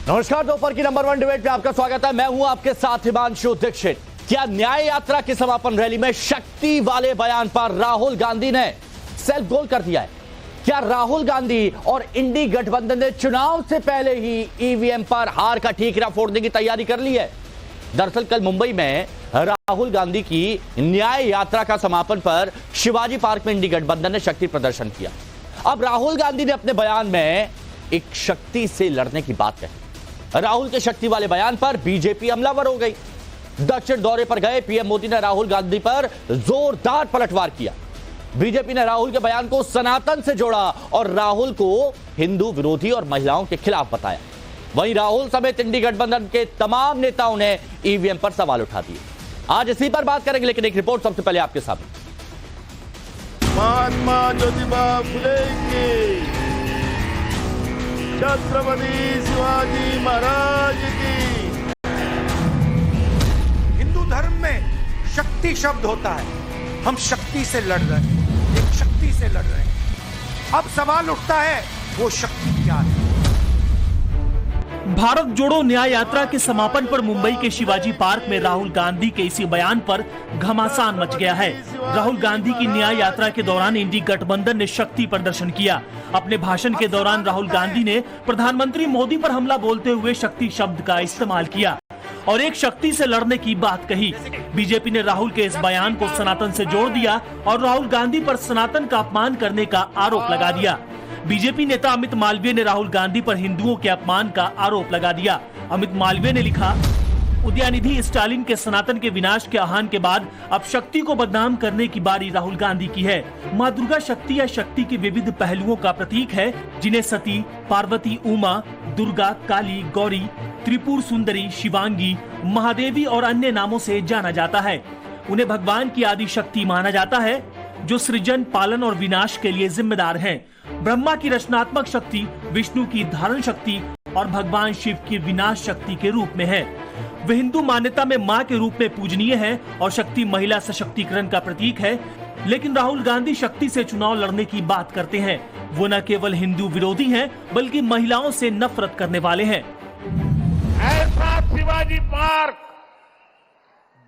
नमस्कार, दोपहर की नंबर 1 डिबेट पे आपका स्वागत है। मैं हूं आपके साथ हिमांशु दीक्षित। क्या न्याय यात्रा की समापन रैली में शक्ति वाले बयान पर राहुल गांधी ने सेल्फ गोल कर दिया है? क्या राहुल गांधी और इंडी गठबंधन ने चुनाव से पहले ही ईवीएम पर हार का ठीकरा फोड़ने की तैयारी कर ली है? दरअसल कल मुंबई में राहुल गांधी की न्याय यात्रा का समापन पर शिवाजी पार्क में इंडी गठबंधन ने शक्ति प्रदर्शन किया। अब राहुल गांधी ने अपने बयान में एक शक्ति से लड़ने की बात कही। राहुल के शक्ति वाले बयान पर बीजेपी हमलावर हो गई। दक्षिण दौरे पर गए पीएम मोदी ने राहुल गांधी पर जोरदार पलटवार किया। बीजेपी ने राहुल के बयान को सनातन से जोड़ा और राहुल को हिंदू विरोधी और महिलाओं के खिलाफ बताया। वहीं राहुल समेत इंडी गठबंधन के तमाम नेताओं ने ईवीएम पर सवाल उठा दिए। आज इसी पर बात करेंगे, लेकिन एक रिपोर्ट सबसे पहले आपके सामने। महात्मा ज्योतिबा फुले की, छत्रपति शिवाजी महाराज की। हिंदू धर्म में शक्ति शब्द होता है। हम शक्ति से लड़ रहे हैं, एक शक्ति से लड़ रहे हैं। अब सवाल उठता है वो शक्ति क्या है? भारत जोड़ो न्याय यात्रा के समापन पर मुंबई के शिवाजी पार्क में राहुल गांधी के इसी बयान पर घमासान मच गया है। राहुल गांधी की न्याय यात्रा के दौरान इंडी गठबंधन ने शक्ति प्रदर्शन किया। अपने भाषण के दौरान राहुल गांधी ने प्रधानमंत्री मोदी पर हमला बोलते हुए शक्ति शब्द का इस्तेमाल किया और एक शक्ति से लड़ने की बात कही। बीजेपी ने राहुल के इस बयान को सनातन से जोड़ दिया और राहुल गांधी पर सनातन का अपमान करने का आरोप लगा दिया। बीजेपी नेता अमित मालवीय ने राहुल गांधी पर हिंदुओं के अपमान का आरोप लगा दिया। अमित मालवीय ने लिखा, उदयनिधि स्टालिन के सनातन के विनाश के आह्वान के बाद अब शक्ति को बदनाम करने की बारी राहुल गांधी की है। माँ दुर्गा शक्ति या शक्ति के विविध पहलुओं का प्रतीक है, जिन्हें सती, पार्वती, उमा, दुर्गा, काली, गौरी, त्रिपुर सुंदरी, शिवांगी, महादेवी और अन्य नामों से जाना जाता है। उन्हें भगवान की आदि शक्ति माना जाता है, जो सृजन, पालन और विनाश के लिए जिम्मेदार हैं। ब्रह्मा की रचनात्मक शक्ति, विष्णु की धारण शक्ति और भगवान शिव की विनाश शक्ति के रूप में है। वे हिंदू मान्यता में मां के रूप में पूजनीय है और शक्ति महिला सशक्तिकरण का प्रतीक है। लेकिन राहुल गांधी शक्ति से चुनाव लड़ने की बात करते हैं। वो न केवल हिंदू विरोधी हैं, बल्कि महिलाओं से नफरत करने वाले हैं। ऐसा शिवाजी पार्क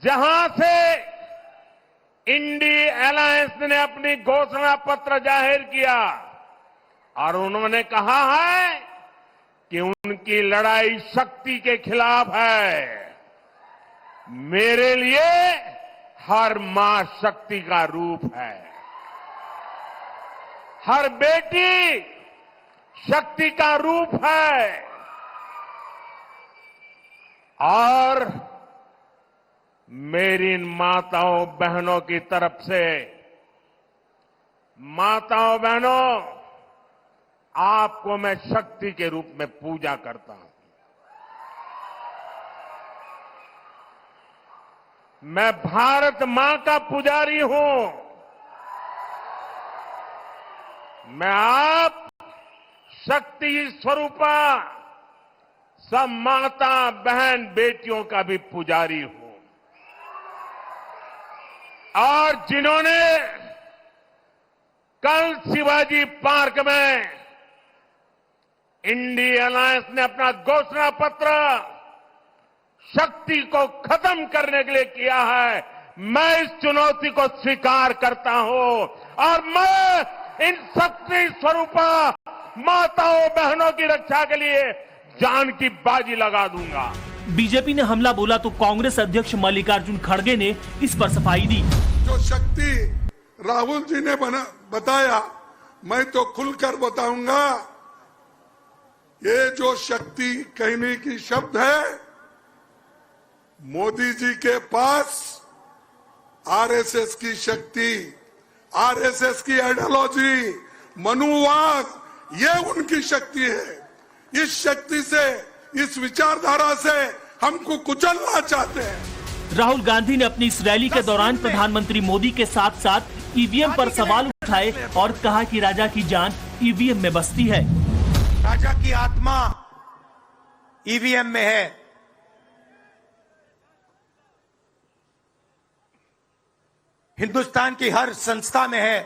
जहां से इंडी अलायंस ने अपनी घोषणा पत्र जाहिर किया और उन्होंने कहा है कि उनकी लड़ाई शक्ति के खिलाफ है। मेरे लिए हर मां शक्ति का रूप है, हर बेटी शक्ति का रूप है। और मेरी इन माताओं बहनों की तरफ से, माताओं बहनों, आपको मैं शक्ति के रूप में पूजा करता हूं। मैं भारत मां का पुजारी हूं। मैं आप शक्ति स्वरूपा सब माता बहन बेटियों का भी पुजारी हूं। और जिन्होंने कल शिवाजी पार्क में इंडी अलायंस ने अपना घोषणा पत्र शक्ति को खत्म करने के लिए किया है, मैं इस चुनौती को स्वीकार करता हूं और मैं इन शक्ति स्वरूपा माताओं बहनों की रक्षा के लिए जान की बाजी लगा दूंगा। बीजेपी ने हमला बोला तो कांग्रेस अध्यक्ष मल्लिकार्जुन खड़गे ने इस पर सफाई दी। जो शक्ति राहुल जी ने बताया, मैं तो खुलकर बताऊंगा, ये जो शक्ति कहने की शब्द है, मोदी जी के पास आरएसएस की शक्ति, आरएसएस की आइडियोलॉजी, मनुवाद, ये उनकी शक्ति है। इस शक्ति से, इस विचारधारा से हमको कुचलना चाहते हैं। राहुल गांधी ने अपनी इस रैली के दौरान प्रधानमंत्री मोदी के साथ साथ ईवीएम पर सवाल उठाए और कहा कि राजा की जान ईवीएम में बसती है। राजा की आत्मा ईवीएम में है। हिंदुस्तान की हर संस्था में है,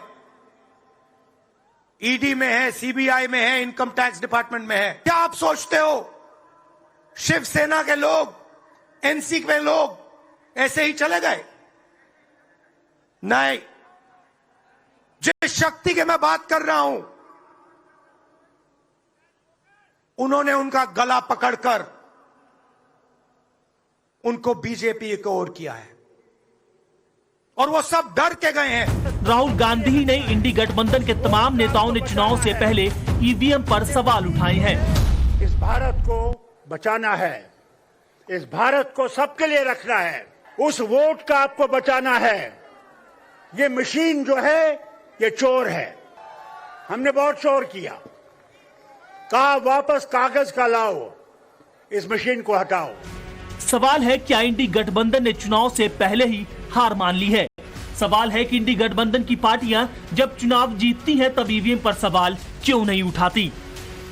ईडी में है, सीबीआई में है, इनकम टैक्स डिपार्टमेंट में है। क्या आप सोचते हो शिवसेना के लोग, एनसी के लोग ऐसे ही चले गए? नहीं, जिस शक्ति की मैं बात कर रहा हूं, उन्होंने उनका गला पकड़कर उनको बीजेपी की ओर किया है और वो सब डर के गए हैं। राहुल गांधी ने इंडी गठबंधन के तमाम नेताओं ने चुनाव से पहले ईवीएम पर सवाल उठाए हैं। इस भारत को बचाना है, इस भारत को सबके लिए रखना है, उस वोट का आपको बचाना है। ये मशीन जो है ये चोर है, हमने बहुत शोर किया, कहा वापस कागज का लाओ, इस मशीन को हटाओ। सवाल है क्या इंडी गठबंधन ने चुनाव से पहले ही हार मान ली है? सवाल है कि इंडी गठबंधन की पार्टियां जब चुनाव जीतती हैं तब ईवीएम पर सवाल क्यों नहीं उठाती?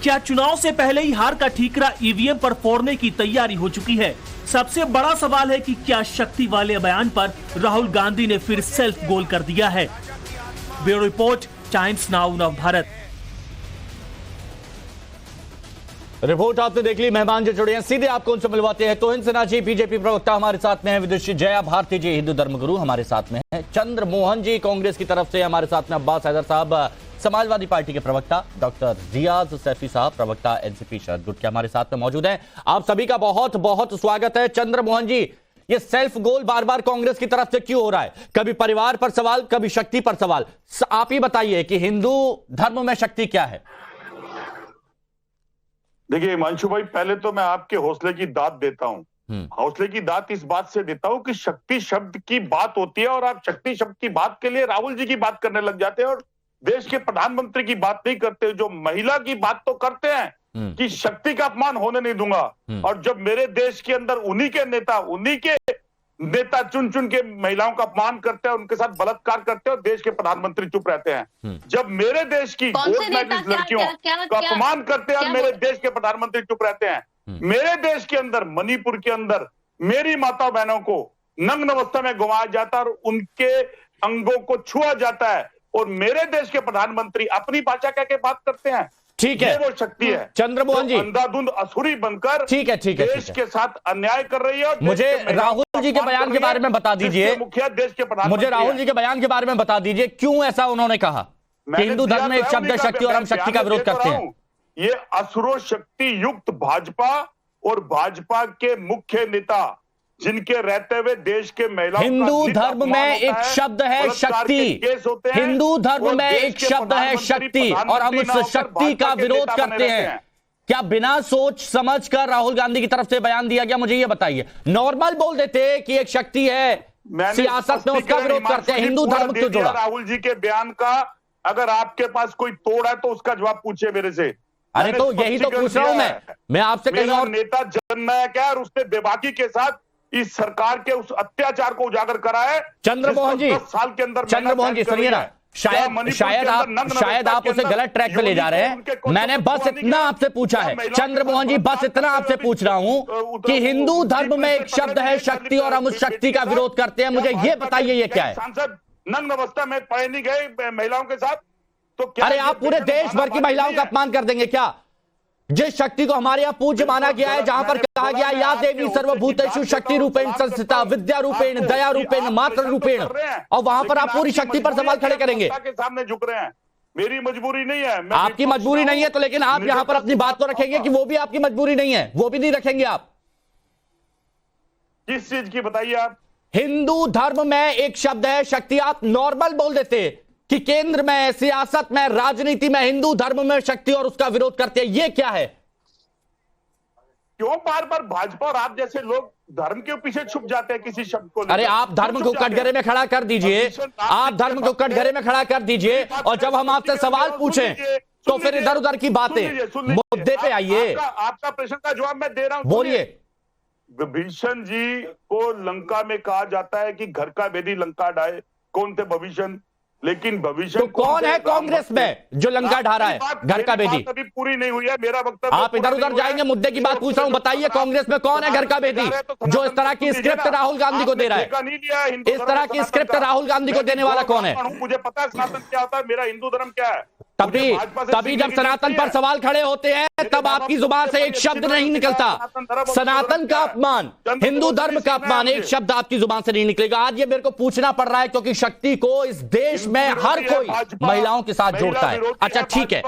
क्या चुनाव से पहले ही हार का ठीकरा ईवीएम पर फोड़ने की तैयारी हो चुकी है? सबसे बड़ा सवाल है कि क्या शक्ति वाले बयान पर राहुल गांधी ने फिर सेल्फ गोल कर दिया है? ब्यूरो रिपोर्ट, टाइम्स नाउ नव भारत। रिपोर्ट आपने देख ली। मेहमान जो जुड़े हैं सीधे आपको उनसे मिलवाते हैं। तोहिन सिन्हा जी बीजेपी प्रवक्ता हमारे साथ में है, विदुषी जया भारती जी हिंदू धर्मगुरु हमारे साथ में है, चंद्र मोहन जी कांग्रेस की तरफ से हमारे साथ में, अब्बास हैदर साहब समाजवादी पार्टी के प्रवक्ता, डॉक्टर रियाज सैफी साहब प्रवक्ता एनसीपी शरद गुट के हमारे साथ में मौजूद हैं। आप सभी का बहुत बहुत स्वागत है। चंद्र मोहन जी, ये सेल्फ गोल बार बार कांग्रेस की तरफ से क्यों हो रहा है? कभी परिवार पर सवाल, कभी शक्ति पर सवाल। आप ही बताइए कि हिंदू धर्म में शक्ति क्या है? देखिए हिमांशु भाई, पहले तो मैं आपके हौसले की दाद देता हूं। हौसले की दाद इस बात से देता हूं कि शक्ति शब्द की बात होती है और आप शक्ति शब्द की बात के लिए राहुल जी की बात करने लग जाते हैं और देश के प्रधानमंत्री की बात नहीं करते। जो महिला की बात तो करते हैं कि शक्ति का अपमान होने नहीं दूंगा, और जब मेरे देश के अंदर उन्हीं के नेता चुन चुन के महिलाओं का अपमान करते हैं, उनके साथ बलात्कार करते हैं और देश के प्रधानमंत्री चुप रहते हैं। जब मेरे देश की लड़कियों का अपमान करते हैं और मेरे देश के प्रधानमंत्री चुप रहते हैं। मेरे देश के अंदर, मणिपुर के अंदर मेरी माता बहनों को नग्न अवस्था में घुमाया जाता है और उनके अंगों को छुआ जाता है, और मेरे देश के प्रधानमंत्री अपनी भाषा कह के बात करते हैं। ठीक है, वो शक्ति है चंद्रमोहन जी, अंधाधुंध असुरी बनकर ठीक है देश के साथ अन्याय कर रही है। मुझे राहुल जी के बयान के बारे में बता दीजिए, मुखिया देश के प्रधानमंत्री, मुझे राहुल जी के बयान के बारे में बता दीजिए क्यों ऐसा उन्होंने कहा कि हिंदू धर्म में एक शब्द है शक्ति और हम शक्ति का विरोध करते हैं। ये असुरो शक्ति युक्त भाजपा और भाजपा के मुख्य नेता जिनके रहते हुए देश के महिलाओं, हिंदू धर्म में एक शब्द है शक्ति, हिंदू धर्म में एक शब्द है शक्ति और हम उस शक्ति का विरोध करते हैं। क्या बिना सोच समझ कर राहुल गांधी की तरफ से बयान दिया गया? मुझे ये बताइए। नॉर्मल बोल देते कि एक शक्ति है सियासत में, उसका विरोध करते हैं, हिंदू धर्म क्यों जोड़ा? राहुल जी के बयान का अगर आपके पास कोई तोड़ है तो उसका जवाब पूछिए मेरे से। अरे तो यही तो पूछ रहा हूं मैं आपसे कहीं और। नेता जननायक है और उसने बेबाकी के साथ इस सरकार के उस अत्याचार को उजागर करा है। चंद्रमोहन जी, 10 साल के अंदर चंद्रमोहन जी सुनिए ना, शायद आप उसे गलत ट्रैक पे ले जा रहे हैं। मैंने बस इतना आपसे पूछा है चंद्रमोहन जी, बस इतना आपसे पूछ रहा हूं कि हिंदू धर्म में एक शब्द है शक्ति और हम उस शक्ति का विरोध करते हैं। मुझे ये बताइए ये क्या है? सांसद नग्न अवस्था में पढ़े नहीं गए महिलाओं के साथ तो क्या? अरे आप पूरे देश भर की महिलाओं का अपमान कर देंगे क्या? जिस शक्ति को हमारे यहाँ पूज्य माना गया है, जहां पर कहा गया या देवी सर्वभूतेषु शक्ति रूपेण संस्थिता विद्या रूपेण दया रूपेण मातृ रूपेण, और वहां पर आप पूरी शक्ति पर सवाल खड़े करेंगे। के सामने झुक रहे हैं। मेरी मजबूरी नहीं है, आपकी मजबूरी नहीं है तो, लेकिन आप यहां पर अपनी बात तो रखेंगे कि वो भी आपकी मजबूरी नहीं है? वो भी नहीं रखेंगे आप? किस चीज की बताइए आप? हिंदू धर्म में एक शब्द है शक्ति, आप नॉर्मल बोल देते कि केंद्र में, सियासत में, राजनीति में हिंदू धर्म में शक्ति और उसका विरोध करते हैं। ये क्या है? क्यों बार बार भाजपा और आप जैसे लोग धर्म के पीछे छुप जाते हैं किसी शब्द को? अरे आप धर्म को कटघरे में खड़ा कर दीजिए, आप धर्म को कटघरे में खड़ा कर दीजिए, और जब हम आपसे सवाल पूछें तो फिर इधर उधर की बातें, मुद्दे पे आइए। आपका प्रश्न का जवाब मैं दे रहा हूं, बोलिए। विभीषण जी को लंका में कहा जाता है कि घर का भेदी लंका ढाए। कौन थे विभीषण? लेकिन भविष्य तो कौन है कांग्रेस में जो लंका ढा रहा है घर का बेदी? अभी पूरी नहीं हुई है, मेरा वक्तव्य। आप इधर उधर जाएंगे, मुद्दे की बात पूछ रहा हूं। बताइए कांग्रेस में कौन है घर का बेदी जो इस तरह की स्क्रिप्ट राहुल गांधी को दे रहा है? इस तरह की स्क्रिप्ट राहुल गांधी को देने वाला कौन है? मुझे पता है सनातन क्या होता है, मेरा हिंदू धर्म क्या है। तभी जब सनातन पर सवाल खड़े होते हैं तब आपकी जुबान से एक शब्द नहीं निकलता। सनातन का अपमान, हिंदू धर्म का अपमान, एक शब्द आपकी जुबान से नहीं निकलेगा। आज ये मेरे को पूछना पड़ रहा है क्योंकि शक्ति को इस देश में हर कोई महिलाओं के साथ जोड़ता है। अच्छा ठीक है,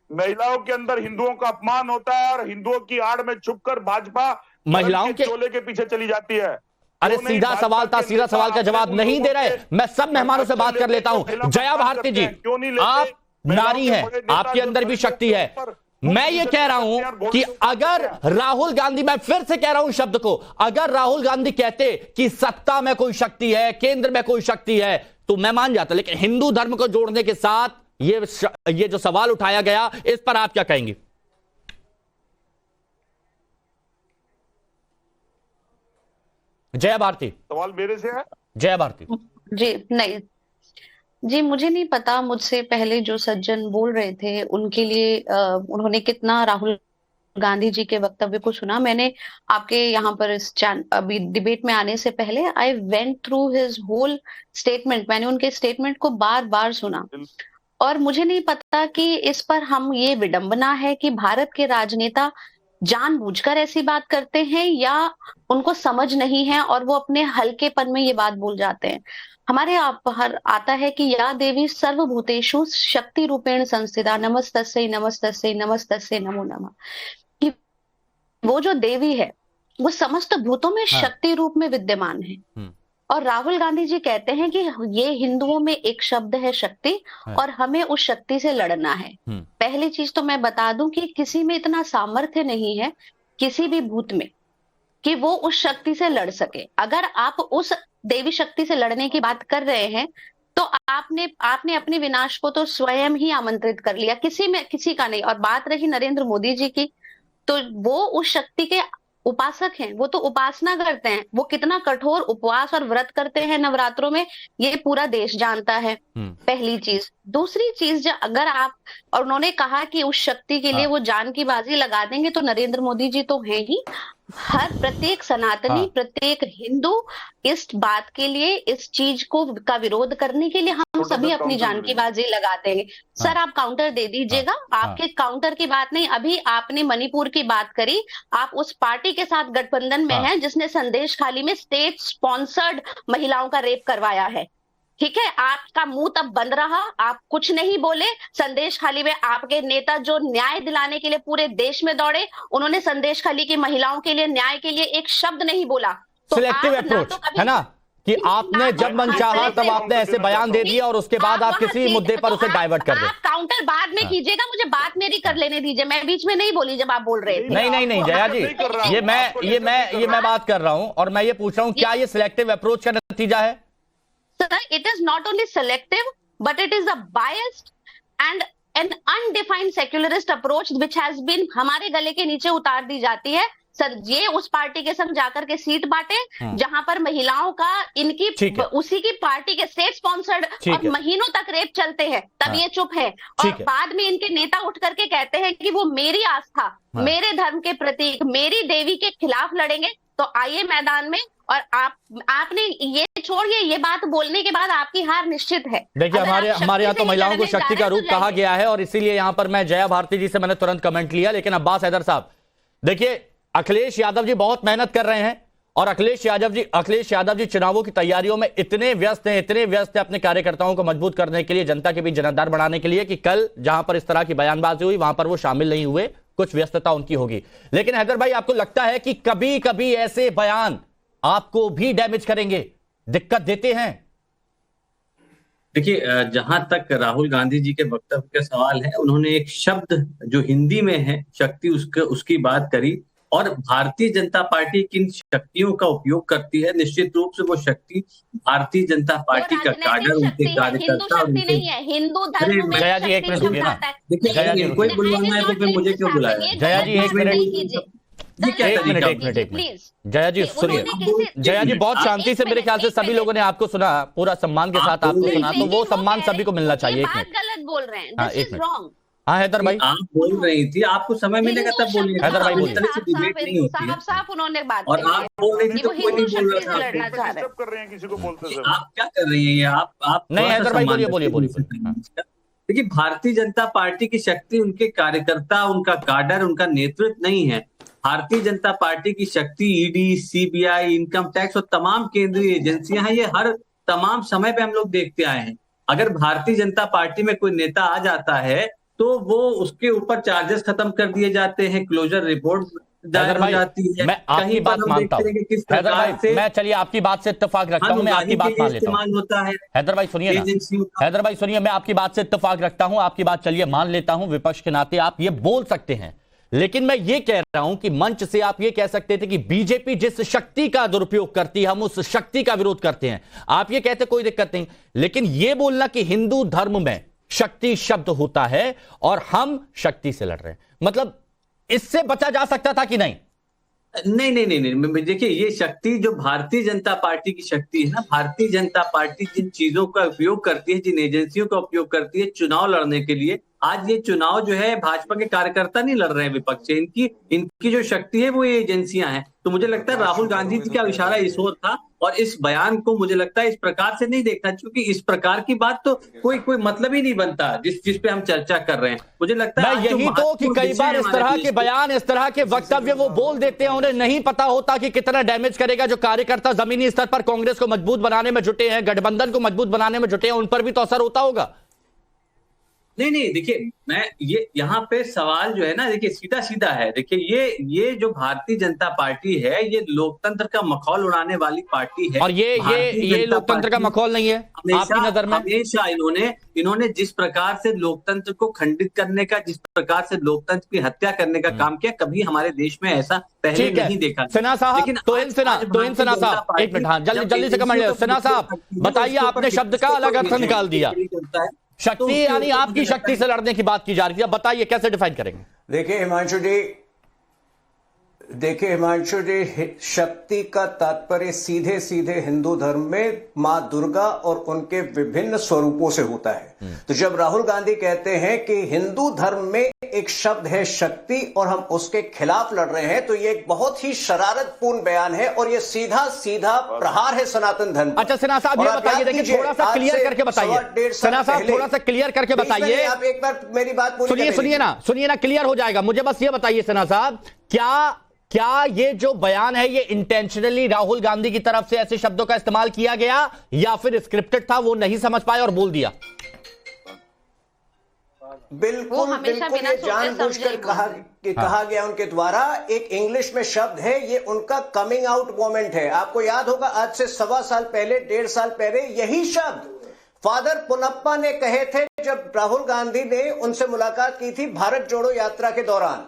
महिलाओं के अंदर हिंदुओं का अपमान होता है और हिंदुओं की आड़ में छुपकर भाजपा महिलाओं के चोले के पीछे चली जाती है। अरे सीधा सवाल था, सीधा सवाल का जवाब नहीं दे रहे। मैं सब मेहमानों से बात कर लेता हूं। जया भारती जी, आप नारी हैं, आपके अंदर भी शक्ति है। मैं ये कह रहा हूं कि अगर राहुल गांधी, मैं फिर से कह रहा हूं शब्द को, अगर राहुल गांधी कहते कि सत्ता में कोई शक्ति है, केंद्र में कोई शक्ति है, तो मैं मान जाता। लेकिन हिंदू धर्म को जोड़ने के साथ ये जो सवाल उठाया गया, इस पर आप क्या कहेंगे? जया भारती, सवाल मेरे से है। जया भारती जी नहीं जी, मुझे नहीं पता, मुझसे पहले जो सज्जन बोल रहे थे उनके लिए उन्होंने कितना राहुल गांधी जी के वक्तव्य को सुना। मैंने आपके यहाँ पर अभी डिबेट में आने से पहले I went through his whole statement, मैंने उनके स्टेटमेंट को बार बार सुना और मुझे नहीं पता कि इस पर हम ये विडंबना है कि भारत के राजनेता जानबूझकर ऐसी बात करते हैं या उनको समझ नहीं है और वो अपने हल्केपन में ये बात बोल जाते हैं। हमारे आता है कि या देवी सर्वभूतेषु शक्ति रूपेण संस्थिता नमस्तस्यै नमस्तस्यै नमस्तस्यै नमो नमः, कि वो जो देवी है वो समस्त भूतों में शक्ति रूप में विद्यमान है। और राहुल गांधी जी कहते हैं कि ये हिंदुओं में एक शब्द है शक्ति और हमें उस शक्ति से लड़ना है। पहली चीज तो मैं बता दूं कि किसी में इतना सामर्थ्य नहीं है किसी भी भूत में कि वो उस शक्ति से लड़ सके। अगर आप उस देवी शक्ति से लड़ने की बात कर रहे हैं तो आपने अपने विनाश को तो स्वयं ही आमंत्रित कर लिया, किसी का नहीं। और बात रही नरेंद्र मोदी जी की, तो वो उस शक्ति के उपासक हैं, वो तो उपासना करते हैं। वो कितना कठोर उपवास और व्रत करते हैं नवरात्रों में, ये पूरा देश जानता है। पहली चीज। दूसरी चीज, अगर आप, और उन्होंने कहा कि उस शक्ति के लिए वो जान की बाजी लगा देंगे, तो नरेंद्र मोदी जी तो हैं ही। हर प्रत्येक सनातनी, प्रत्येक हिंदू इस बात के लिए, इस चीज का विरोध करने के लिए हम सभी अपनी जान की बाजी लगाते हैं। सर आप काउंटर दे दीजिएगा। आपके काउंटर की बात नहीं, अभी आपने मणिपुर की बात करी। आप उस पार्टी के साथ गठबंधन में हैं जिसने संदेश खाली में स्टेट स्पॉन्सर्ड महिलाओं का रेप करवाया है। ठीक है, आपका मुंह तब बंद रहा, आप कुछ नहीं बोले। संदेश खाली में आपके नेता जो न्याय दिलाने के लिए पूरे देश में दौड़े, उन्होंने संदेश खाली की महिलाओं के लिए, न्याय के लिए एक शब्द नहीं बोला। तो सिलेक्टिव अप्रोच है ना, कि आपने जब मन चाहा तब आपने ऐसे बयान दे दिया और उसके बाद आप किसी मुद्दे पर उसे डाइवर्ट कर दें। आप काउंटर बाद में कीजिएगा, मुझे बात मेरी कर लेने दीजिए। मैं बीच में नहीं बोली जब आप बोल रहे थे। नहीं जया जी, ये मैं बात कर रहा हूं और मैं ये पूछ रहा हूं, क्या ये सिलेक्टिव अप्रोच का नतीजा है? Sir, it is not only selective, but it is a biased and an undefined secularist approach which has been हमारे गले के नीचे उतार दी जाती है। सर ये उस पार्टी के संग जाकर के सीट बांटे जहां पर महिलाओं का इनकी उसी की पार्टी के स्टेट स्पॉन्सर्ड और महीनों तक रेप चलते हैं, तब ये चुप है। और बाद में इनके नेता उठ करके कहते हैं कि वो मेरी आस्था, मेरे धर्म के प्रतीक, मेरी देवी के खिलाफ लड़ेंगे। तो आइए मैदान में। और आपने ये छोड़िए, ये बात बोलने के बाद आपकी हार निश्चित है। देखिए हमारे यहाँ तो महिलाओं को शक्ति का रूप कहा गया है और इसीलिए यहाँ पर मैं जया भारती जी से मैंने तुरंत कमेंट लिया। लेकिन अब्बास हैदर साहब, देखिए अखिलेश यादव जी बहुत मेहनत कर रहे हैं और अखिलेश यादव जी चुनावों की तैयारियों में इतने व्यस्त हैं अपने कार्यकर्ताओं को मजबूत करने के लिए, जनता के बीच जनाधार बढ़ाने के लिए, कि कल जहां पर इस तरह की बयानबाजी हुई वहां पर वो शामिल नहीं हुए। कुछ व्यस्तता उनकी होगी। लेकिन हैदर भाई, आपको लगता है कि कभी कभी ऐसे बयान आपको भी डैमेज करेंगे, दिक्कत देते हैं? देखिए, जहां तक राहुल गांधी जी के वक्तव्य का सवाल है, उन्होंने एक शब्द जो हिंदी में है शक्ति, उसकी बात करी। और भारतीय जनता पार्टी किन शक्तियों का उपयोग करती है, निश्चित रूप से वो शक्ति भारतीय जनता पार्टी का काडर, उनके कार्यकर्ता, हिंदू धर्म में। जया जी एक मिनट रुकिए ना, देखिए कोई बुलवाना है तो फिर मुझे क्यों बुलाया? जया जी एक मिनट, जया जी सुनिए। जया जी बहुत शांति से, मेरे ख्याल से सभी लोगों ने आपको सुना, पूरा सम्मान के साथ आपको सुना, तो वो सम्मान सभी को मिलना चाहिए। एक मिनट, गलत बोल रहे हैं, दिस इज रॉन्ग। हाँ हैदर भाई, आप बोल रही थी, आपको समय मिलेगा तब बोलिए। हैदर भाई बोलिए। डिबेट नहीं होती है। साफ उन्होंने बात और आप बोल रही थी तो कोई नहीं बोल रहा था। कर रहे हैं किसी को बोलते समय। आप क्या कर रही हैं? आप नहीं हैदर भाई बोलिए। देखिए, भारतीय जनता पार्टी की शक्ति उनके कार्यकर्ता, उनका काडर, उनका नेतृत्व नहीं है। भारतीय जनता पार्टी की शक्ति ईडी, सीबीआई, इनकम टैक्स और तमाम केंद्रीय एजेंसियां हैं। ये हर तमाम समय पे हम लोग देखते आए हैं। अगर भारतीय जनता पार्टी में कोई नेता आ जाता है तो वो उसके ऊपर चार्जेस खत्म कर दिए जाते हैं, क्लोजर रिपोर्ट दायर हो जाती है। मैं आपकी बात मानता हूं हैदर भाई, मैं चलिए आपकी बात से इत्तेफाक रखता हूं, मैं आपकी बात मान लेता हूं। हैदर भाई सुनिए ना, हैदर भाई सुनिए, मैं आपकी बात से इत्तेफाक रखता हूं, आपकी बात चलिए मान लेता हूं, विपक्ष के नाते आप ये बोल सकते हैं। लेकिन मैं ये कह रहा हूं कि मंच से आप ये कह सकते थे कि बीजेपी जिस शक्ति का दुरुपयोग करती है हम उस शक्ति का विरोध करते हैं, आप ये कहते कोई दिक्कत नहीं। लेकिन ये बोलना कि हिंदू धर्म में शक्ति शब्द होता है और हम शक्ति से लड़ रहे हैं, मतलब इससे बचा जा सकता था कि नहीं? नहीं, देखिए, ये शक्ति जो भारतीय जनता पार्टी की शक्ति है ना, भारतीय जनता पार्टी जिन चीजों का उपयोग करती है, जिन एजेंसियों का उपयोग करती है चुनाव लड़ने के लिए, आज ये चुनाव जो है भाजपा के कार्यकर्ता नहीं लड़ रहे हैं विपक्ष से, इनकी जो शक्ति है वो ये एजेंसियां हैं। तो मुझे लगता है राहुल गांधी जी का इशारा इस ओर था और इस बयान को मुझे लगता है इस प्रकार से नहीं देखना, क्योंकि इस प्रकार की बात तो कोई मतलब ही नहीं बनता जिस पे हम चर्चा कर रहे हैं। मुझे लगता है यही तो कि कई बार इस तरह के बयान, इस तरह के वक्तव्य वो बोल देते हैं, उन्हें नहीं पता होता कि कितना डैमेज करेगा। जो कार्यकर्ता जमीनी स्तर पर कांग्रेस को मजबूत बनाने में जुटे हैं, गठबंधन को मजबूत बनाने में जुटे हैं, उन पर भी तो असर होता होगा। नहीं, देखिए, मैं ये यहाँ पे सवाल जो है ना, देखिए सीधा सीधा है। देखिए, ये जो भारतीय जनता पार्टी है ये लोकतंत्र का मखौल उड़ाने वाली पार्टी है। और ये लोकतंत्र का मखौल नहीं है आपकी नजर में? हमेशा इन्होंने जिस प्रकार से लोकतंत्र को खंडित करने का, जिस प्रकार से लोकतंत्र की हत्या करने का काम किया, कभी हमारे देश में ऐसा पहले नहीं देखा। सिन्हा साहब, तोहिन सिन्हा साहब, एक मिनट, हाँ जल्दी से कमेंट ले। सिन्हा साहब बताइए, आपने शब्द का अलग अर्थ निकाल दिया। शक्ति यानी आपकी शक्ति से लड़ने की बात की जा रही थी, अब बताइए कैसे डिफाइन करेंगे? देखिए हिमांशु जी, शक्ति का तात्पर्य सीधे सीधे हिंदू धर्म में मां दुर्गा और उनके विभिन्न स्वरूपों से होता है। तो जब राहुल गांधी कहते हैं कि हिंदू धर्म में एक शब्द है शक्ति और हम उसके खिलाफ लड़ रहे हैं, तो ये एक बहुत ही शरारतपूर्ण बयान है और ये सीधा सीधा प्रहार है सनातन धर्म। अच्छा सिन्हा साहब, ये बताइए, देखिए थोड़ा सा क्लियर करके बताइए। सिन्हा साहब थोड़ा सा क्लियर करके बताइए। आप एक बार मेरी बात सुनिए ना, क्लियर हो जाएगा। मुझे बस ये बताइए सिन्हा साहब, क्या ये जो बयान है ये इंटेंशनली राहुल गांधी की तरफ से ऐसे शब्दों का इस्तेमाल किया गया या फिर स्क्रिप्टेड था, वो नहीं समझ पाए और बोल दिया? बिल्कुल ये जानबूझकर कहा गया उनके द्वारा। एक इंग्लिश में शब्द है, ये उनका कमिंग आउट मोमेंट है। आपको याद होगा आज से 1.25 साल पहले, 1.5 साल पहले यही शब्द फादर पुनप्पा ने कहे थे जब राहुल गांधी ने उनसे मुलाकात की थी भारत जोड़ो यात्रा के दौरान।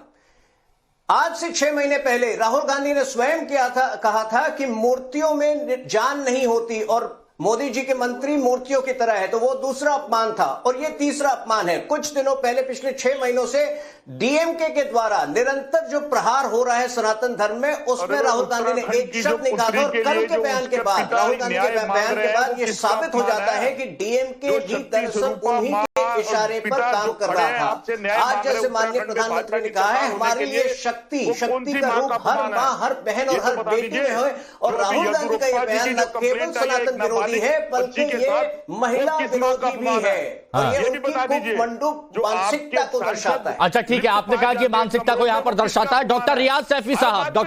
आज से 6 महीने पहले राहुल गांधी ने स्वयं कहा था कि मूर्तियों में जान नहीं होती और मोदी जी के मंत्री मूर्तियों की तरह है। तो वो दूसरा अपमान था और ये तीसरा अपमान है। कुछ दिनों पहले, पिछले 6 महीनों से डीएमके के द्वारा निरंतर जो प्रहार हो रहा है सनातन धर्म में, उसमें राहुल गांधी ने एक शब्द निकाला और कल के बयान के बाद, राहुल गांधी के बयान के बाद ये साबित हो जाता है कि डीएमके भी दरअसल उन्हीं के इशारे पर काम कर रहा था। आज जैसे माननीय प्रधानमंत्री ने कहा है, हमारे लिए शक्ति का रूप हर माँ, हर बहन और हर बेटी में है। और राहुल गांधी का ये बयान न केवल सनातन विरोधी है बल्कि ये महिला विरोधी भी है और ये उनकी मंडूक मानसिकता को दर्शाता है। अच्छा ठीक है, आपने कहा कि मानसिकता को यहाँ पर दर्शाता है। डॉक्टर रियाज सैफी साहब,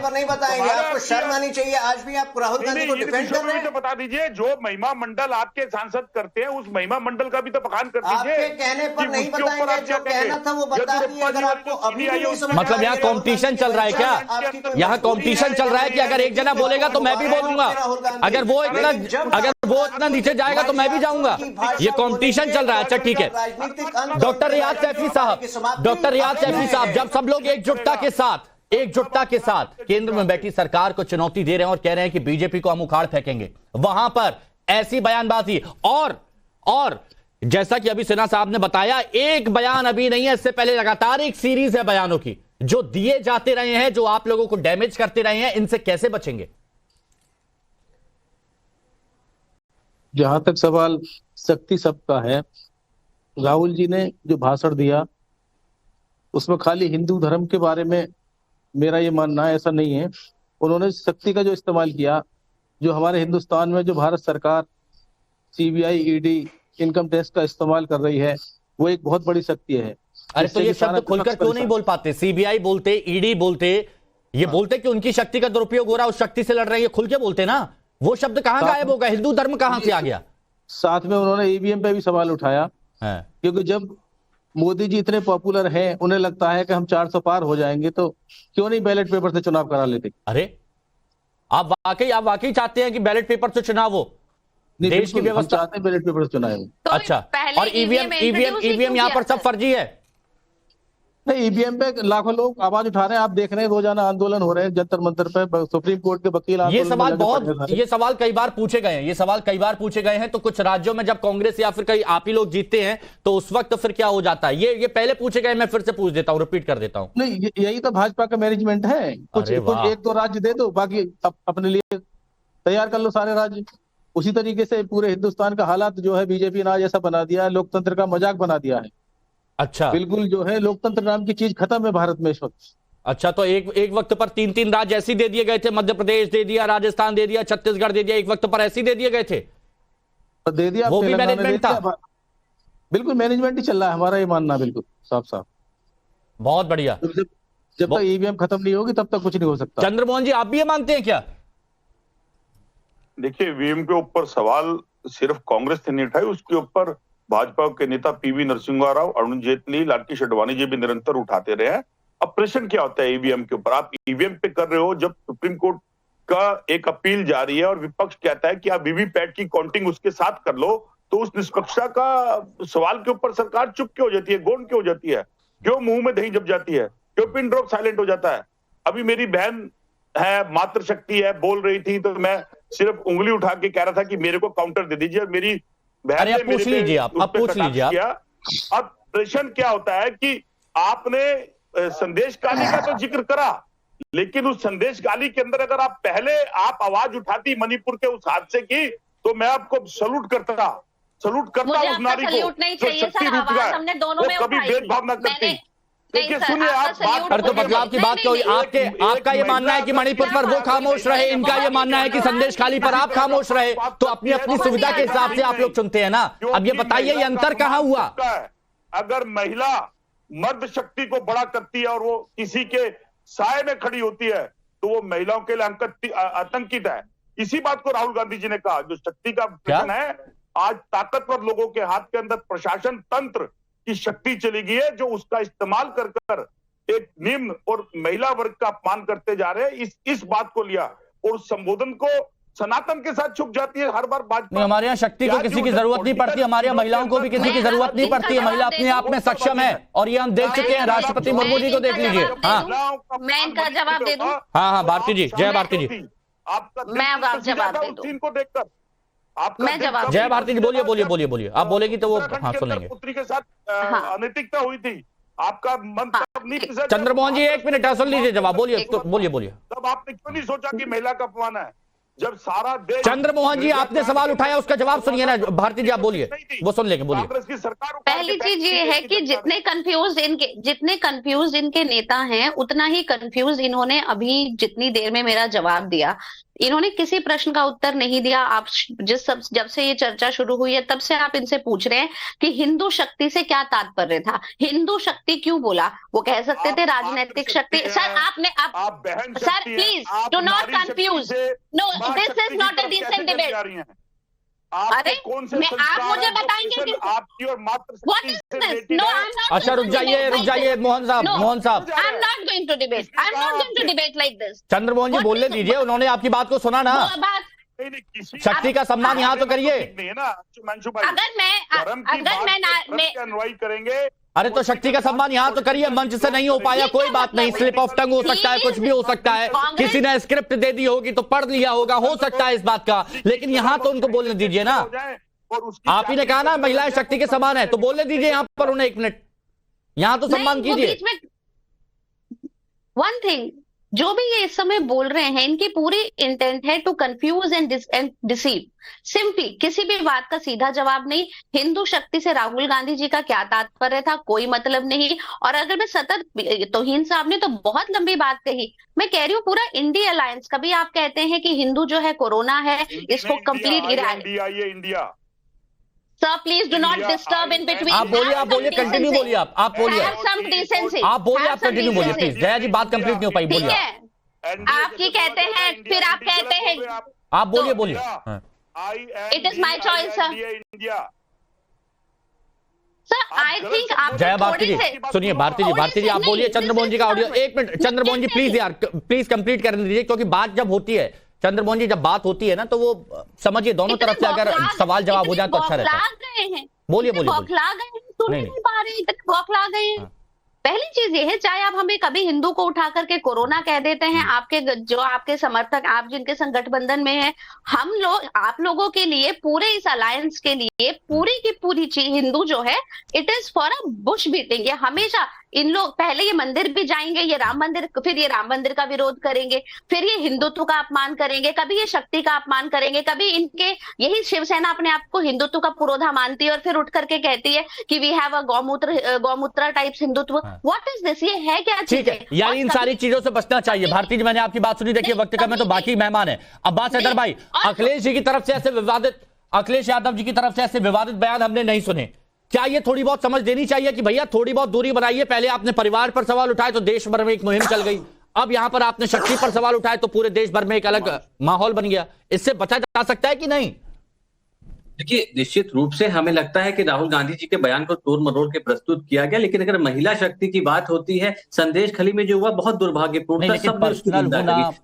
नहीं बताएंगे, आपको शर्म आनी चाहिए। आज भी आप राहुल गांधी को डिफेंड कर रहे हैं। तो बता दीजिए, जो महिमा मंडल आपके सांसद करते हैं उस महिमा मंडल का भी तो बखान कर दीजिए। आपके कहने पर नहीं बताएंगे, जो कहना था वो बता दिए। अगर आपको अभी नहीं समझ, मतलब यहाँ कॉम्पिटिशन चल रहा है क्या? यहाँ कॉम्पिटिशन चल रहा है कि अगर एक जना बोलेगा तो मैं भी बोलूंगा, अगर वो इतना नीचे जाएगा तो मैं भी जाऊंगा। ये कंपटीशन चल रहा है। अच्छा ठीक है, डॉक्टर रियाज सैफी साहब, जब सब लोग एकजुटता के साथ केंद्र में बैठी सरकार को चुनौती दे रहे हैं और कह रहे हैं कि बीजेपी को हम उखाड़ फेंकेंगे, वहां पर ऐसी बयानबाजी और जैसा कि अभी सिन्हा साहब ने बताया, एक बयान अभी नहीं है, इससे पहले लगातार एक सीरीज है बयानों की जो दिए जाते रहे हैं, जो आप लोगों को डैमेज करते रहे हैं। इनसे कैसे बचेंगे? जहां तक सवाल शक्ति शब्द का है, राहुल जी ने जो भाषण दिया उसमें खाली हिंदू धर्म के बारे में मेरा ये मानना है, ऐसा नहीं है। उन्होंने शक्ति का जो इस्तेमाल किया, जो हमारे हिंदुस्तान में जो भारत सरकार, सीबीआई, ईडी इनकम टैक्स का इस्तेमाल कर रही है, वो एक बहुत बड़ी शक्ति है। अरे तो ये शब्द खुलकर क्यों नहीं बोल पाते? सीबीआई बोलते, ईडी बोलते, ये बोलते कि उनकी शक्ति का दुरुपयोग हो रहा है, उस शक्ति से लड़ रहे हैं, ये खुल के बोलते ना। वो शब्द कहां गायब हो गया? हिंदू धर्म कहां से आ गया? साथ में उन्होंने ईवीएम पे भी सवाल उठाया, क्योंकि जब मोदी जी इतने पॉपुलर हैं, उन्हें लगता है कि हम 400 पार हो जाएंगे, तो क्यों नहीं बैलेट पेपर से चुनाव करा लेते? अरे आप वाकई चाहते हैं कि बैलेट पेपर से चुनाव हो? देश की व्यवस्था चाहते हैं बैलेट पेपर से चुनाव हो। तो अच्छा, और ईवीएम यहाँ पर सब फर्जी है? नहीं, ईवीएम पे लाखों लोग आवाज उठा रहे हैं, आप देख रहे हैं, रोजाना आंदोलन हो रहे हैं जंतर मंतर पे, सुप्रीम कोर्ट के वकील ये सवाल कई बार पूछे गए हैं। तो कुछ राज्यों में जब कांग्रेस या फिर कई आप ही लोग जीतते हैं तो उस वक्त फिर क्या हो जाता है? ये पहले पूछे गए, मैं फिर से पूछ देता हूँ, रिपीट कर देता हूँ। नहीं, यही तो भाजपा का मैनेजमेंट है। कुछ एक दो राज्य दे दो, बाकी अपने लिए तैयार कर लो सारे राज्य। उसी तरीके से पूरे हिंदुस्तान का हालात जो है बीजेपी ने आज ऐसा बना दिया है, लोकतंत्र का मजाक बना दिया है। अच्छा, बिल्कुल जो है लोकतंत्र नाम की चीज खत्म है भारत में इस वक्त। अच्छा, तो एक वक्त पर 3 राज्य ऐसे दे दिए गए थे, मध्य प्रदेश दे दिया, राजस्थान दे दिया, छत्तीसगढ़ दे दिया, एक वक्त पर ऐसे दे दिए गए थे, दे दिया, वो भी मैनेजमेंट था। बिल्कुल मैनेजमेंट ही चल रहा है, हमारा ये मानना बिल्कुल साफ। बहुत बढ़िया। जब तक ईवीएम खत्म नहीं होगी तब तक कुछ नहीं हो सकता। चंद्रमोहन जी, आप भी ये मानते हैं क्या? देखिए, ईवीएम के ऊपर सवाल सिर्फ कांग्रेस ने नहीं उठाए, उसके ऊपर भाजपा के नेता पीवी नरसिम्हा राव, अरुण जेटली, लालकृष्ण आडवाणी जी भी निरंतर उठाते रहे हैं। अब प्रश्न क्या होता है ईवीएम के ऊपर? आप ईवीएम पे कर रहे हो, जब सुप्रीम कोर्ट का एक अपील जारी है और विपक्ष कहता है कि आप वीवीपैट की काउंटिंग उसके साथ कर लो, तो उस निष्पक्षता का सवाल के ऊपर सरकार चुप क्यों हो जाती है, गौन क्यों हो जाती है? क्यों मुंह में दही जम जाती है? क्यों पिन ड्रॉप साइलेंट हो जाता है? अभी मेरी बहन है, मातृशक्ति है, बोल रही थी, तो मैं सिर्फ उंगली उठा के कह रहा था कि मेरे को काउंटर दे दीजिए। मेरी बहन ने पूछ लीजिए, आप पूछ लीजिए। अब प्रश्न क्या होता है कि आपने संदेश गाली का तो जिक्र करा, लेकिन उस संदेश गाली के अंदर अगर आप पहले आवाज उठाती मणिपुर के उस हादसे की, तो मैं आपको सलूट करता उस नारी को जो शक्ति रूप का है, वो कभी भेदभाव न करती। देखिए, सुनिए, आप बात तो बदलाव की बात क्यों? आपका ये मानना है कि मणिपुर पर वो खामोश रहे, इनका ये मानना है कि संदेश खाली पर आप खामोश रहे, तो अपनी सुविधा के हिसाब से आप लोग चुनते हैं ना। अब ये बताइए, ये अंतर कहाँ हुआ? अगर महिला मर्द शक्ति को बड़ा करती है और वो किसी के साए में खड़ी होती है, तो वो महिलाओं के लिए आतंकित है। इसी बात को राहुल गांधी जी ने कहा, जो शक्ति का प्रश्न है, आज ताकतवर लोगों के हाथ के अंदर प्रशासन तंत्र की शक्ति चली गई है, जो उसका इस्तेमाल कर एक निम्न और महिला वर्ग का अपमान करते जा रहे हैं। इस बात को लिया और संबोधन को सनातन के साथ छुप जाती है हर बार भाजपा। हमारे यहाँ शक्ति को किसी की जरूरत नहीं पड़ती, हमारे यहाँ महिलाओं को भी किसी की जरूरत नहीं पड़ती है। महिला अपने आप में सक्षम है, और ये हम देख चुके हैं। राष्ट्रपति मुर्मू जी को देख लीजिए। मैं इनका जवाब दे दूं? हाँ, भारती जी, जय भारती जी। मैं अब जवाब दे दूं? इनको देखकर मैं जवाब, जय भारती जी, बोलिए। आप बोलेगी तो वो सुनेंगे। पुत्री के साथ अनैतिकता हुई थी, आपका मन तब नहीं। चंद्रमोहन जी, 1 मिनट सुन लीजिए जवाब। बोलिए। तब आपने क्यों नहीं सोचा कि महिला का अपमान है, जब सारा देश? चंद्रमोहन जी, आपने सवाल उठाया, उसका जवाब सुनिए ना। भारती जी, आप बोलिए, वो सुन लेंगे, बोलिए। कांग्रेस की सरकार पहली चीज ये है कि जितने कंफ्यूज इनके नेता हैं, उतना ही कंफ्यूज इन्होंने अभी जितनी देर में मेरा जवाब दिया, इन्होंने किसी प्रश्न का उत्तर नहीं दिया। आप जब से ये चर्चा शुरू हुई है, तब से आप इनसे पूछ रहे हैं कि हिंदू शक्ति से क्या तात्पर्य था, हिंदू शक्ति क्यों बोला? वो कह सकते थे राजनीतिक शक्ति। Sir, sir please do not confuse. No, this is not a decent debate. अरे आप मुझे बताएंगे कि आपकी और what is this? No, I am not. अच्छा, रुक जाइए मोहन साहब। I am not going to debate like this. Chandramohan ji, बोलने दीजिए, उन्होंने आपकी बात को सुना ना। शक्ति का सम्मान यहाँ तो करिए। अगर मैं अनुयायी करेंगे, अरे तो शक्ति का सम्मान यहाँ तो करिए। मंच से नहीं हो पाया, कोई बात नहीं, स्लिप ऑफ टंग हो सकता है, कुछ भी हो सकता है, किसी ने स्क्रिप्ट दे दी होगी तो पढ़ लिया होगा, हो सकता है इस बात का, लेकिन यहाँ तो उनको बोलने दीजिए ना। आप ही ने कहा ना महिलाएं शक्ति के समान है, तो बोलने दीजिए यहाँ पर उन्हें 1 मिनट, यहाँ तो सम्मान कीजिए। वन थिंग, जो भी ये इस समय बोल रहे हैं, इनकी पूरी इंटेंट है to confuse and deceive. Simply किसी भी बात का सीधा जवाब नहीं। हिंदू शक्ति से राहुल गांधी जी का क्या तात्पर्य था, कोई मतलब नहीं। और अगर मैं सतत, तौहीन साहब ने तो बहुत लंबी बात कही, मैं कह रही हूँ पूरा इंडिया अलायंस, कभी आप कहते हैं कि हिंदू जो है कोरोना है, इसको complete India Sir, please do not disturb in between. आप बोलिए, कंटिन्यू बोलिए, आप बोलिए, Have some decency. आप बोलिए, Have आप some कंटिन्यू बोलिए decency. प्लीज। जया जी बात कंप्लीट नहीं हो पाई, ठीक बोलिए है, आप ही कहते हैं, फिर आप कहते हैं, आप बोलिए बोलिए। हाँ। It is my choice, sir. Sir, I think आप जया भारती जी थोड़े से सुनिए, भारती जी आप बोलिए। चंद्रमोहन जी का ऑडियो, एक मिनट चंद्रमोहन जी प्लीज यार, प्लीज कंप्लीट करने दीजिए, क्योंकि बात जब होती है चंद्रमोहन जी, जब बात होती है ना, तो वो समझिए दोनों तरफ से अगर सवाल जवाब हो जाए तो अच्छा रहता है। बोलिए बोलिए। बौखला गए हैं, सुन नहीं पा रहे, बौखला गए हैं। पहली चीज ये है, चाहे आप हमें कभी हिंदू को उठा करके कोरोना कह देते हैं, आपके जो आपके समर्थक, आप जिनके संग गठबंधन में हैं, हम लोग आप लोगों के लिए, पूरे इस अलायंस के लिए पूरी की पूरी चीज हिंदू जो है, it is for a bush beating. ये हमेशा इन लोग पहले ये मंदिर भी जाएंगे, ये राम मंदिर, फिर ये राम मंदिर का विरोध करेंगे, फिर ये हिंदुत्व का अपमान करेंगे, कभी ये शक्ति का अपमान करेंगे, कभी इनके यही शिवसेना अपने आप को हिंदुत्व का पुरोधा मानती है और फिर उठ करके कहती है कि वी हैव अ गौमूत्र type Hindutva. What is this? ये है क्या चीज? ठीक है यार, इन सारी चीजों से बचना चाहिए। भारती जी मैंने आपकी बात सुनी, देखिए वक्त कम है तो बाकी मेहमान है। अब्बास हैदर भाई, अखिलेश जी की तरफ से ऐसे विवादित, अखिलेश यादव जी की तरफ से ऐसे विवादित बयान हमने नहीं सुने। क्या ये थोड़ी बहुत समझ देनी चाहिए कि भैया थोड़ी बहुत दूरी बनाइए? पहले आपने परिवार पर सवाल उठाए तो देश भर में एक मुहिम चल गई, अब यहां पर आपने शक्ति पर सवाल उठाए तो पूरे देश भर में एक अलग माहौल बन गया। इससे बचा जा सकता है कि नहीं? देखिए, निश्चित रूप से हमें लगता है कि राहुल गांधी जी के बयान को तोड़ मरोड़ के प्रस्तुत किया गया, लेकिन अगर महिला शक्ति की बात होती है, संदेश खली में जो हुआ बहुत दुर्भाग्यपूर्ण था। सब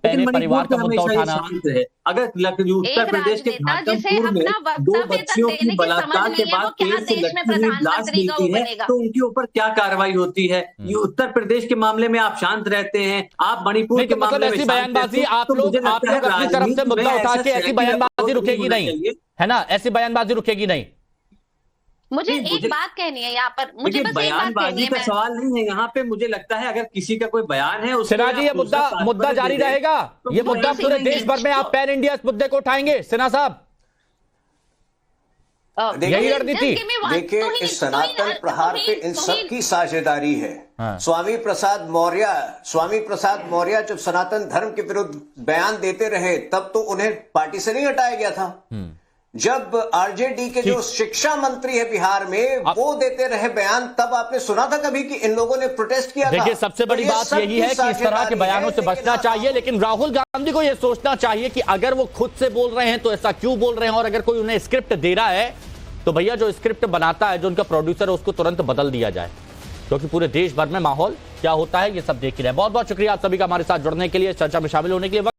लेकिन परिवार का मुद्दा उठाना है। अगर उत्तर प्रदेश के घाटमपुर में 2 बच्चियों की बलात्कार के बाद पेड़ से लटकी हुई लाश मिलती है तो उनके ऊपर क्या कार्रवाई होती है? ये उत्तर प्रदेश के मामले में आप शांत रहते हैं, आप मणिपुर के मामले में ऐसी बयानबाजी आप लोग अपनी तरफ से मुद्दा उठा के ऐसी बयानबाजी रुकेगी नहीं, है ना? ऐसी बयानबाजी रुकेगी नहीं। मुझे एक बात कहनी है यहाँ पर, मुझे बस बयानबाजी का सवाल नहीं है यहाँ पे। मुझे लगता है अगर किसी का कोई बयान है, सिन्हा जी ये मुद्दा जारी रहेगा, ये मुद्दा पूरे देश भर में आप पैन इंडिया इस मुद्दे को उठाएंगे सिन्हा साहब? यही रणनीति। देखिए, इस सनातन प्रहार पे इन सब की साझेदारी है। स्वामी प्रसाद मौर्य जब सनातन धर्म के विरुद्ध बयान देते रहे तब तो उन्हें पार्टी से नहीं हटाया गया था। जब आरजेडी के जो शिक्षा मंत्री है बिहार में, वो देते रहे बयान, तब आपने सुना था कभी कि इन लोगों ने प्रोटेस्ट किया था? देखिए, सबसे बड़ी बात यही है कि इस तरह के बयानों से बचना चाहिए, लेकिन राहुल गांधी को यह सोचना चाहिए कि अगर वो खुद से बोल रहे हैं तो ऐसा क्यों बोल रहे हैं, और अगर कोई उन्हें स्क्रिप्ट दे रहा है तो भैया जो स्क्रिप्ट बनाता है, जो उनका प्रोड्यूसर है, उसको तुरंत बदल दिया जाए, क्योंकि पूरे देश भर में माहौल क्या होता है ये सब देख के रहे। बहुत बहुत शुक्रिया आप सभी का हमारे साथ जुड़ने के लिए, चर्चा में शामिल होने के लिए।